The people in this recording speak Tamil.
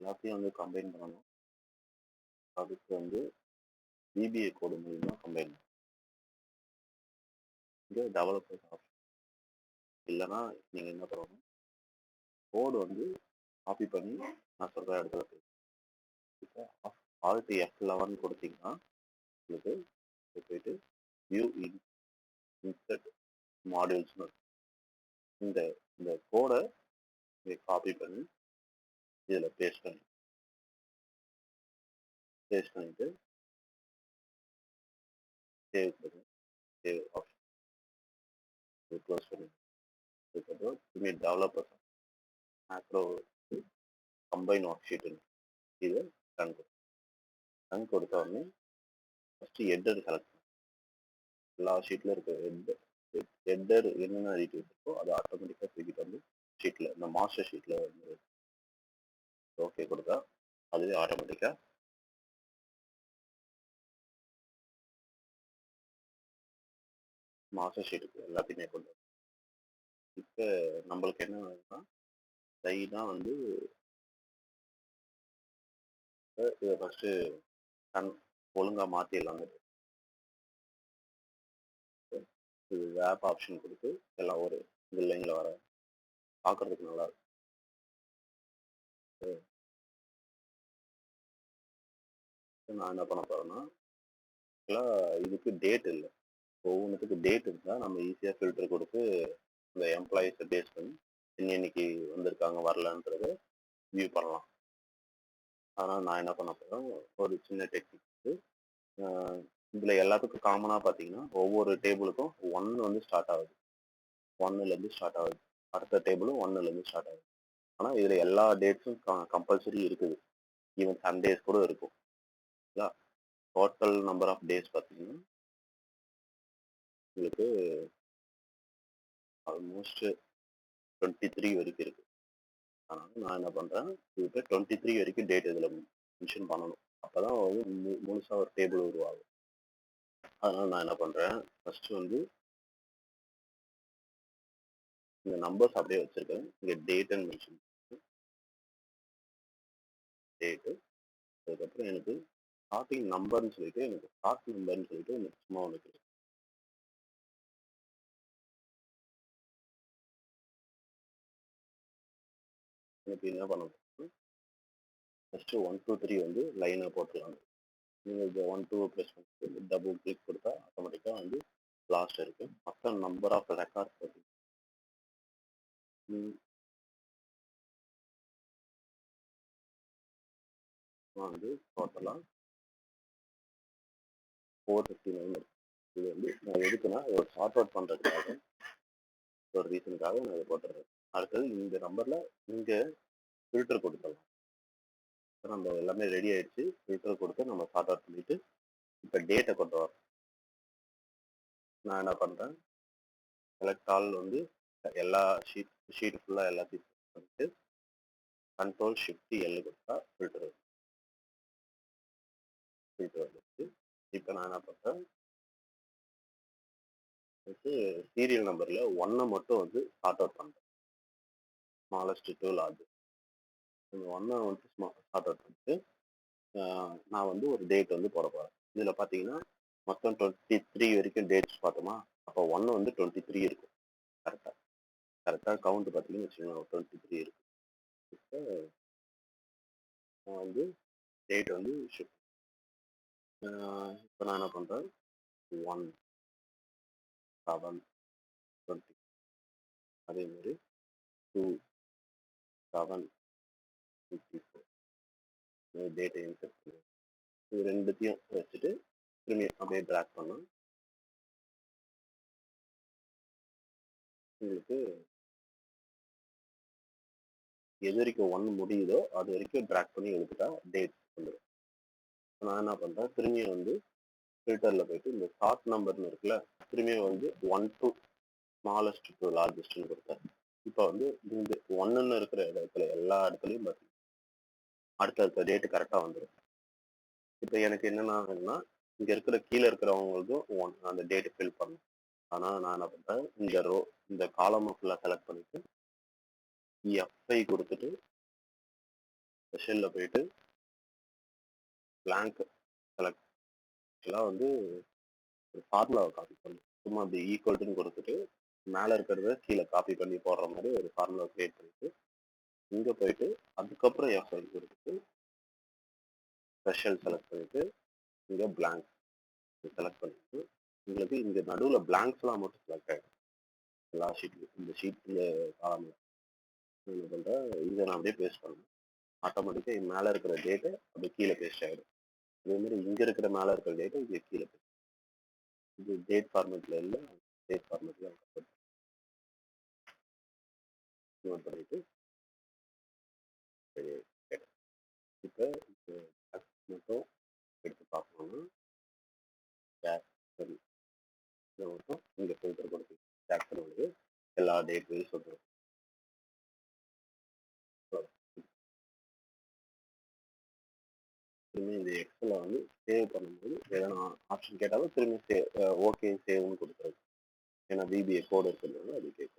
எல்லாத்தையும் வந்து கம்பைன் பண்ணணும். அதுக்கு வந்து VBA கோடு மூலியமா கம்பைன் பண்ணணும். இங்கே டெவலப்பர் ஆப்ஷன் இல்லைன்னா நீங்கள் என்ன பண்ணணும், கோடு வந்து காப்பி பண்ணி நான் சொல்கிற இடத்துல இப்போ Alt F11 கொடுத்தீங்கன்னா உங்களுக்கு போயிட்டு வியூ இன்சர்ட் மாடியூல்ஸ்னு இந்த இந்த கோடை காப்பி பண்ணி இதில் பேஸ்ட் பண்ணிட்டு சேவ் பண்ணி சேவ் ஆப்ஷன் க்ளோஸ் பண்ணி அதுக்கப்புறம் திரும்பி developer macro combine work sheet இது ரன் கொடுத்த உடனே ஃபஸ்ட்டு ஹெட்டர் செலக்ட் பண்ணும். எல்லா ஷீட்டில் இருக்க ஹெட்டர் என்னென்ன டீட்டெயில்ஸ் இருக்கோ அதை ஆட்டோமேட்டிக்காக தூக்கிட்டு வந்து ஷீட்டில் இந்த மாஸ்டர் ஷீட்டில் வந்து ஓகே கொடுத்தா அதுவே ஆட்டோமேட்டிக்காக மாஸ்டர் ஷீட்டுக்கு எல்லாத்தையுமே கொண்டு வரும். இப்போ நம்மளுக்கு என்ன வேணும்னா லைனாக வந்து இதை ஃபஸ்ட்டு ஒழுங்காக மாற்றிடலாங்க. இது வேப் ஆப்ஷன் கொடுத்து எல்லாம் ஒரு இந்த லைனில் வர பார்க்குறதுக்கு நல்லா இருக்கும். நான் என்ன பண்ண போகிறேன்னா இதுக்கு டேட் இல்லை, ஒவ்வொன்றுத்துக்கு டேட் இருந்தால் நம்ம ஈஸியாக ஃபில்டர் கொடுத்து இந்த எம்ப்ளாயிஸை பேஸ் பண்ணி இன்னைக்கு வந்திருக்காங்க வரலன்றதை வியூ பண்ணலாம். அதனால் நான் என்ன பண்ண போகிறேன், ஒரு சின்ன டெக்னிக் இதில் எல்லாத்துக்கும் காமனாக பார்த்தீங்கன்னா ஒவ்வொரு டேபிளுக்கும் 1 வந்து ஸ்டார்ட் ஆகுது, 1லேருந்து ஸ்டார்ட் ஆகுது, அடுத்த டேபிளும் 1லேருந்து ஸ்டார்ட் ஆகுது. ஆனால் இதில் எல்லா டேட்ஸும் கம்பல்சரி இருக்குது, ஈவன் சண்டேஸ் கூட இருக்கும். டோட்டல் நம்பர் ஆஃப் டேஸ் பார்த்தீங்கன்னா உங்களுக்கு ஆல்மோஸ்ட் 23 வரைக்கும் இருக்கு. அதனால நான் என்ன பண்றேன், இதுக்கு 23 வரைக்கும் டேட் இதில் மென்ஷன் பண்ணணும், அப்பதான் வந்து முழுசா ஒரு டேபிள் உருவாகும். அதனால நான் என்ன பண்றேன், ஃபர்ஸ்ட் வந்து இந்த நம்பர்ஸ் அப்படியே வச்சிருக்கேன், இங்க டேட் அண்ட் மென்ஷன் டேட்டு. அதுக்கப்புறம் எனக்கு ஸ்டார்டிங் நம்பர்னு சொல்லிட்டு எனக்கு ஸ்டார்ட் நம்பர்னு சொல்லிட்டு எனக்கு சும்மா ஒன்று எனக்கு என்ன பண்ணணும், ஃபர்ஸ்ட் 1 2 3 வந்து லைனாக போட்டுடலாம். நீங்கள் இது 1 2 ப்ரெஸ் பண்ணிட்டு டபுள் கிளிக் கொடுத்தா ஆட்டோமேட்டிக்காக வந்து லாஸ்ட் இருக்கு. மொத்த நம்பர் ஆஃப் ரெக்கார்ட்ஸ் பார்த்தீங்கன்னா வந்து டோட்டலாக 459 இருக்கு. இது வந்து நான் எதுக்குன்னா ஒரு ஷார்ட் அவுட் பண்ணுறதுக்காக, ஒரு ரீசனுக்காக நான் இதை போட்டுறேன். அடுத்தது இந்த நம்பரில் இங்கே ஃபில்டர் கொடுத்துடலாம். நம்ம எல்லாமே ரெடி ஆயிடுச்சு, ஃபில்டர் கொடுத்து நம்ம ஷார்ட் அவுட் பண்ணிட்டு இப்போ டேட்டை கொண்டு வரோம். நான் என்ன பண்ணுறேன், செலக்ட் ஆல் வந்து எல்லா ஷீட் ஃபுல்லாக எல்லாத்தையும் பண்ணிட்டு கண்ட்ரோல் ஷிஃப்ட் எல் கொடுத்தா ஃபில்டர் வந்துச்சு. இப்போ நான் என்ன பண்ணுறேன், சீரியல் நம்பரில் 1 மட்டும் வந்து ஷார்ட் அவுட் பண்ணுறேன், ஸ்மாலஸ்ட் டு லார்ஜ். இந்த 1 வந்து ஷார்ட் அவுட் பண்ணிட்டு நான் வந்து ஒரு டேட் வந்து போட போகிறேன். இதில் பார்த்தீங்கன்னா மொத்தம் 23 வரைக்கும் டேட்ஸ் பார்த்தோமா, அப்போ 1 வந்து 23 இருக்கும். கரெக்டாக கவுண்ட் பார்த்தீங்கன்னு வச்சுக்கோங்க, 23 இருக்கு. இப்போ நான் வந்து டேட் வந்து ஷிஃப்ட் இப்போ நான் என்ன பண்ணுறேன், 1 7 20, அதே மாதிரி 2 7 54 டேட்டை இன்செர்ட் பண்ணுவேன். இது ரெண்டுத்தையும் வச்சுட்டு திரும்பி அப்படியே ட்ராக் பண்ணோம். உங்களுக்கு எது வரைக்கும் 1 முடியுதோ அது வரைக்கும் ட்ராக் பண்ணி எடுத்துட்டா டேட் வந்துடும். நான் என்ன பண்ணுறேன், திரும்பியும் வந்து ஃபில்டரில் போயிட்டு இந்த ஷார்ட் நம்பர்னு இருக்குல்ல, திரும்பியும் வந்து 1 to ஸ்மாலஸ்ட் டு லார்ஜஸ்ட்னு கொடுத்தேன். இப்போ வந்து இந்த 1ன்னு இருக்கிற இடத்துல எல்லா இடத்துலையும் பார்த்தீங்கன்னா அடுத்த டேட்டு கரெக்டாக வந்துடும். இப்போ எனக்கு என்னென்னா இங்கே இருக்கிற கீழே இருக்கிறவங்களுக்கும் அந்த டேட்டை ஃபில் பண்ணணும். ஆனால் நான் என்ன பண்ணுறேன், இந்த காலமை ஃபுல்லாக செலக்ட் பண்ணிட்டு F5 கொடுத்துட்டு ஸ்பெஷலில் போயிட்டு blank செலக்ட் எல்லாம் வந்து ஒரு ஃபார்முலாவை காப்பி பண்ணணும். சும்மா அப்படி ஈக்குவல்ட்டுன்னு கொடுத்துட்டு மேலே இருக்கிறத கீழே காப்பி பண்ணி போடுற மாதிரி ஒரு ஃபார்முலா கிரியேட் பண்ணிட்டு இங்கே போயிட்டு அதுக்கப்புறம் எஃப் ஃபைல் கொடுத்துட்டு ஸ்பெஷல் செலக்ட் பண்ணிட்டு இங்கே blank செலக்ட் பண்ணிட்டு உங்களுக்கு இங்கே நடுவில் பிளாங்க்ஸ்லாம் மட்டும் செலக்ட் ஆகிடும். எல்லா ஷீட்லையும் இந்த ஷீட் இந்த காலம் என்ன பண்ணுறேன் இதை நான் அப்படியே பேஸ்ட் பண்ணேன். ஆட்டோமேட்டிக்காக மேலே இருக்கிற டேட்டை அப்படியே கீழே பேஸ்ட் ஆகிடும். அதே மாதிரி இங்கே இருக்கிற மேலே இருக்கிற டேட்டை இங்கே கீழே பேஸ்ட். இது டேட் ஃபார்மேட்டில் இல்லை, டேட் ஃபார்மேட்டில் நோட் பண்ணிட்டு சரி இப்போ மட்டும் எடுத்து பார்க்கணும்னா ஜாக்சன் இதை மட்டும் இங்கே ஃபில்டர் கொடுத்து ஜாக்சன் வந்து எல்லா டேட்டையும் சொல்கிறோம். திரும்பி இந்த எக்ஸலை வந்து சேவ் பண்ணும்போது எதனா ஆப்ஷன் கேட்டாலும் திரும்பி சேவ் ஓகே சேவ்னு கொடுத்துருது. ஏன்னா பிபிஏ கோடு இருக்கிறதுனால அது கேட்கும்.